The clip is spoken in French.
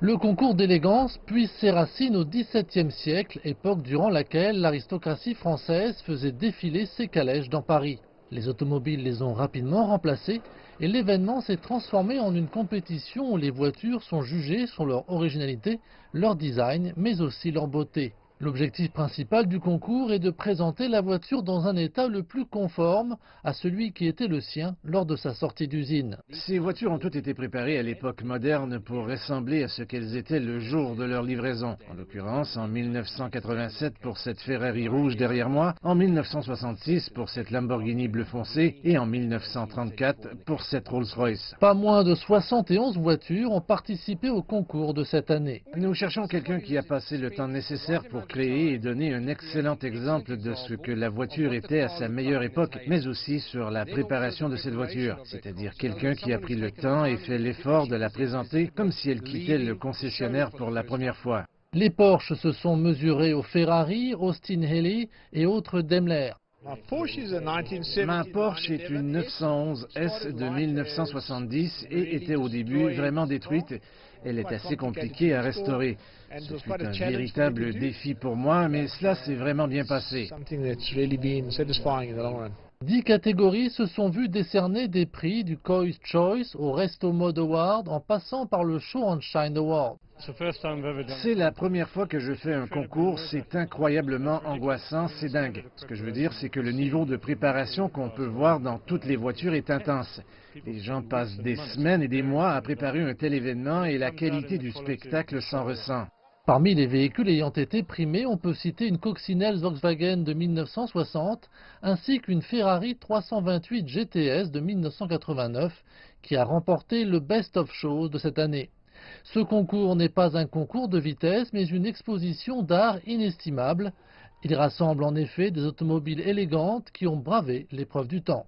Le concours d'élégance puise ses racines au XVIIe siècle, époque durant laquelle l'aristocratie française faisait défiler ses calèches dans Paris. Les automobiles les ont rapidement remplacés et l'événement s'est transformé en une compétition où les voitures sont jugées sur leur originalité, leur design, mais aussi leur beauté. L'objectif principal du concours est de présenter la voiture dans un état le plus conforme à celui qui était le sien lors de sa sortie d'usine. Ces voitures ont toutes été préparées à l'époque moderne pour ressembler à ce qu'elles étaient le jour de leur livraison. En l'occurrence, en 1987 pour cette Ferrari rouge derrière moi, en 1966 pour cette Lamborghini bleu foncé et en 1934 pour cette Rolls-Royce. Pas moins de 71 voitures ont participé au concours de cette année. Nous cherchons quelqu'un qui a passé le temps nécessaire pour créer et donner un excellent exemple de ce que la voiture était à sa meilleure époque, mais aussi sur la préparation de cette voiture, c'est-à-dire quelqu'un qui a pris le temps et fait l'effort de la présenter comme si elle quittait le concessionnaire pour la première fois. Les Porsche se sont mesurés aux Ferrari, Austin Healey et autres Daimler. Ma Porsche est une 911 S de 1970 et était au début vraiment détruite. Elle est assez compliquée à restaurer. Ce fut un véritable défi pour moi, mais cela s'est vraiment bien passé. 10 catégories se sont vues décerner des prix du Coy's Choice au Resto Mode Award en passant par le Show and Shine Award. C'est la première fois que je fais un concours, c'est incroyablement angoissant, c'est dingue. Ce que je veux dire, c'est que le niveau de préparation qu'on peut voir dans toutes les voitures est intense. Les gens passent des semaines et des mois à préparer un tel événement et la qualité du spectacle s'en ressent. Parmi les véhicules ayant été primés, on peut citer une coccinelle Volkswagen de 1960 ainsi qu'une Ferrari 328 GTS de 1989 qui a remporté le Best of Show de cette année. Ce concours n'est pas un concours de vitesse mais une exposition d'art inestimable. Il rassemble en effet des automobiles élégantes qui ont bravé l'épreuve du temps.